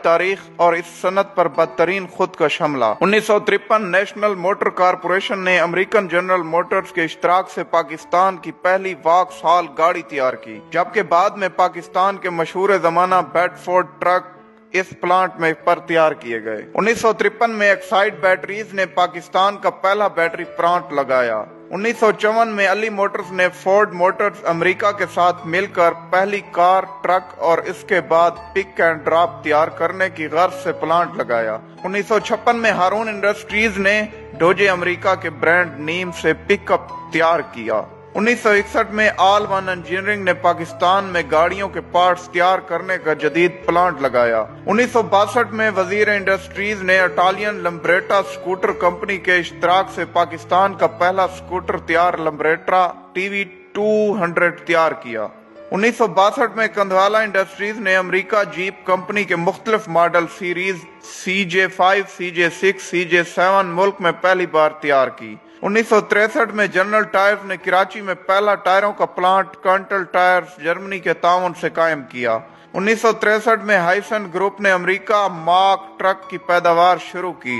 تاریخ اور اس صنعت پر بدترین خودکش حملہ۔ 1953 نیشنل موٹر کارپوریشن نے امریکن جنرل موٹرز کے اشتراک سے پاکستان کی پہلی واکس-ہال گاڑی تیار کی، جبکہ بعد میں پاکستان کے مشہور زمانہ بیڈ فورڈ ٹرک اس پلانٹ میں پر تیار کیے گئے۔ 1953 میں ایکسائڈ بیٹریز نے پاکستان کا پہلا بیٹری پلانٹ لگایا۔ 1954 میں علی موٹرز نے فورڈ موٹرز امریکہ کے ساتھ مل کر پہلی کار، ٹرک اور اس کے بعد پک اینڈ ڈراپ تیار کرنے کی غرض سے پلانٹ لگایا۔ 1956 میں ہارون انڈسٹریز نے ڈوجے امریکہ کے برانڈ نیم سے پک اپ تیار کیا۔ 1961 میں آل ون انجینئرنگ نے پاکستان میں گاڑیوں کے پارٹس تیار کرنے کا جدید پلانٹ لگایا۔ 1962 میں وزیر انڈسٹریز نے اٹالین لمبریٹا اسکوٹر کمپنی کے اشتراک سے پاکستان کا پہلا اسکوٹر تیار لمبریٹا TV 200 تیار کیا۔ 1962 میں کندھوالا انڈسٹریز نے امریکہ جیپ کمپنی کے مختلف model series CJ5، CJ6، CJ7 ملک میں پہلی بار تیار کی۔ 1963 میں جنرل ٹائرز نے کراچی میں پہلا ٹائروں کا پلانٹ کانٹل ٹائرز جرمنی کے تعاون سے قائم کیا۔ 1963 میں ہائسن گروپ نے امریکہ مارک ٹرک کی پیداوار شروع کی۔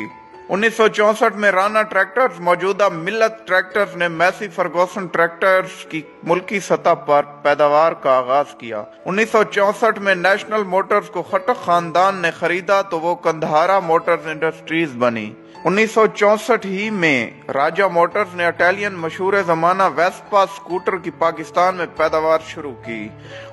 1964 میں رانا ٹریکٹرز موجودہ ملت ٹریکٹرز نے میسی فرگوسن ٹریکٹرز کی ملکی سطح پر پیداوار کا آغاز کیا۔ 1964 میں نیشنل موٹرز کو خٹک خاندان نے خریدا تو وہ کندھارا موٹرز انڈسٹریز بنی۔ 1964 ہی میں راجہ موٹرز نے اٹالین مشہور زمانہ ویسپا اسکوٹر کی پاکستان میں پیداوار شروع کی۔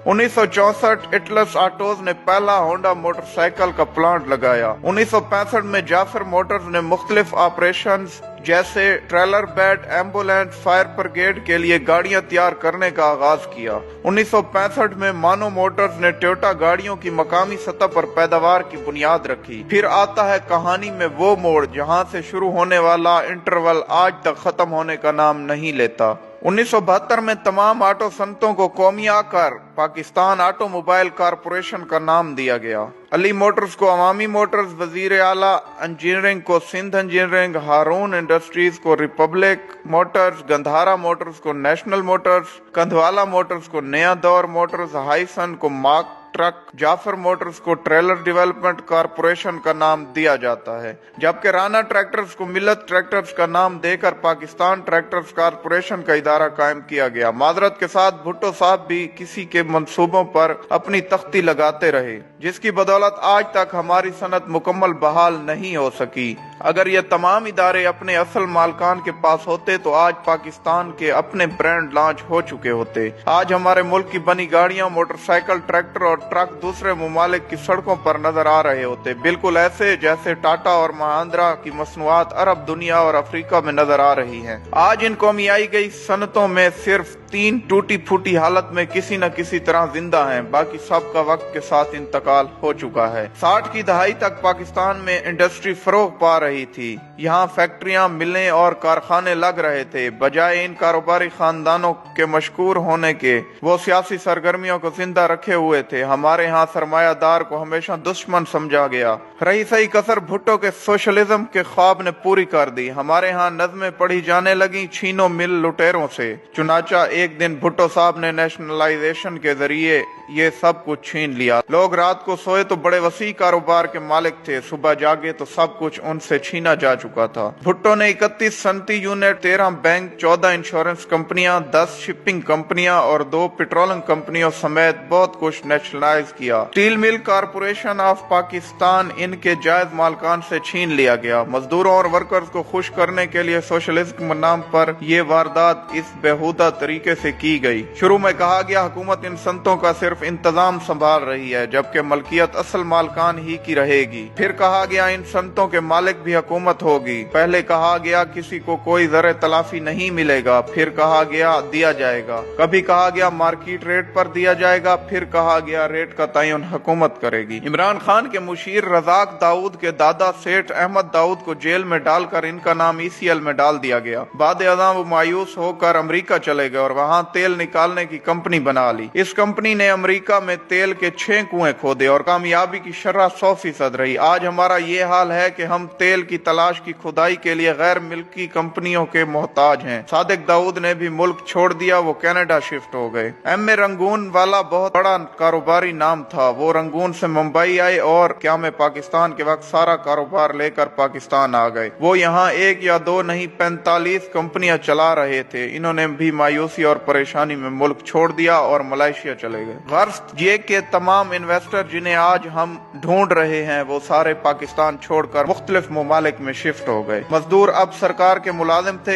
1964 اٹلس آٹوز نے پہلا ہونڈا موٹر سائیکل کا پلانٹ لگایا۔ 1965 میں جعفر موٹرز نے مختلف آپریشنز جیسے trailer bed, ambulance, fire brigade کے لیے گاڑیاں تیار کرنے کا آغاز کیا۔ 1965 میں مانو موٹرز نے ٹویوٹا گاڑیوں کی مقامی سطح پر پیداوار کی بنیاد رکھی۔ پھر آتا ہے کہانی میں وہ موڑ جہاں سے شروع ہونے والا انٹرول آج تک ختم ہونے کا نام نہیں لیتا۔ 1972 میں تمام آٹو صنعتوں کو قومیہ کر پاکستان آٹو موبائل کارپوریشن کا نام دیا گیا۔ علی موٹرز کو عوامی موٹرز، وزیر اعلیٰ انجینئرنگ کو سندھ انجینئرنگ، ہارون انڈسٹریز کو ریپبلک موٹرز، گندھارا موٹرز کو نیشنل موٹرز، کندھوالا موٹرز کو نیا دور موٹرز، ہائسن کو مارک ٹرک، جعفر موٹرز کو ٹریلر ڈیولپمنٹ کارپوریشن کا نام دیا جاتا ہے، جبکہ رانا ٹریکٹرز کو ملت ٹریکٹرز کا نام دے کر پاکستان ٹریکٹرز کارپوریشن کا ادارہ قائم کیا گیا۔ معذرت کے ساتھ بھٹو صاحب بھی کسی کے منصوبوں پر اپنی تختی لگاتے رہے، جس کی بدولت آج تک ہماری صنعت مکمل بحال نہیں ہو سکی۔ اگر یہ تمام ادارے اپنے اصل مالکان کے پاس ہوتے تو آج پاکستان کے اپنے برانڈ لانچ ہو چکے ہوتے۔ آج ہمارے ملک کی بنی گاڑیاں، موٹر سائیکل، ٹریکٹر اور ٹرک دوسرے ممالک کی سڑکوں پر نظر آ رہے ہوتے، بالکل ایسے جیسے ٹاٹا اور مہندرا کی مصنوعات عرب دنیا اور افریقہ میں نظر آ رہی ہیں۔ آج ان قومیائی گئی صنعتوں میں صرف 3 ٹوٹی پھوٹی حالت میں کسی نہ کسی طرح زندہ ہیں، باقی سب کا وقت کے ساتھ انتقال ہو چکا ہے۔ 60 کی دہائی تک پاکستان میں انڈسٹری فروغ پا رہی تھی، یہاں فیکٹریاں، ملیں اور کارخانے لگ رہے تھے۔ بجائے ان کاروباری خاندانوں کے مشکور ہونے کے، وہ سیاسی سرگرمیوں کو زندہ رکھے ہوئے تھے۔ ہمارے ہاں سرمایہ دار کو ہمیشہ دشمن سمجھا گیا۔ رہی صحیح کسر بھٹو کے سوشلزم کے خواب نے پوری کر دی۔ ہمارے ہاں نظمیں پڑھی جانے لگیں چھینو مل لٹیروں سے۔ چنانچہ ایک دن بھٹو صاحب نے نیشنلائزیشن کے ذریعے یہ سب کچھ چھین لیا۔ لوگ رات کو سوئے تو بڑے وسیع کاروبار کے مالک تھے، صبح جاگے تو سب کچھ ان سے چھینا جا چکا تھا۔ بھٹو نے 31 صنعتی یونٹ، 13 بینک، 14 انشورنس کمپنیاں، 10 شپنگ کمپنیاں اور 2 پیٹرولنگ کمپنیوں سمیت بہت کچھ نیشنلائز کیا۔ اسٹیل مل کارپوریشن آف پاکستان ان کے جائز مالکان سے چھین لیا گیا۔ مزدوروں اور ورکرز کو خوش کرنے کے لیے سوشلزم کے نام پر یہ واردات اس بےہودہ طریقے سے کی گئی۔ شروع میں کہا گیا حکومت ان صنعتوں کا صرف انتظام سنبھال رہی ہے، جبکہ ملکیت اصل مالکان ہی کی رہے گی۔ پھر کہا گیا ان صنعتوں کے مالک بھی حکومت ہوگی۔ پہلے کہا گیا کسی کو کوئی زر تلافی نہیں ملے گا، پھر کہا گیا دیا جائے گا۔ کبھی کہا گیا مارکیٹ ریٹ پر دیا جائے گا، پھر کہا گیا ریٹ کا تعین حکومت کرے گی۔ عمران خان کے مشیر رزاق داؤد کے دادا سیٹھ احمد داؤد کو جیل میں ڈال کر ان کا نام ECL میں ڈال دیا گیا۔ بعد ازاں وہ مایوس ہو کر امریکہ چلے گئے اور وہاں تیل نکالنے کی کمپنی بنا لی۔ اس کمپنی نے امریکہ میں تیل کے 6 کنویں کھودے اور کامیابی کی شرح 100% رہی۔ آج ہمارا یہ حال ہے کہ ہم تیل تیل کی تلاش کی کھدائی کے لیے غیر ملکی کمپنیوں کے محتاج ہیں۔ صادق داؤد نے بھی ملک چھوڑ دیا، وہ کینیڈا شفٹ ہو گئے۔ ایم اے رنگون والا بہت بڑا کاروباری نام تھا، وہ رنگون سے ممبئی آئے اور قیام پاکستان کے وقت سارا کاروبار لے کر پاکستان آ گئے۔ وہ یہاں ایک یا دو نہیں 45 کمپنیاں چلا رہے تھے۔ انہوں نے بھی مایوسی اور پریشانی میں ملک چھوڑ دیا اور ملائیشیا چلے گئے۔ غرض یہ کہ تمام انویسٹر جنہیں آج ہم ڈھونڈ رہے ہیں وہ سارے پاکستان چھوڑ کر مختلف ممالک میں شفٹ ہو گئے۔ مزدور اب سرکار کے ملازم تھے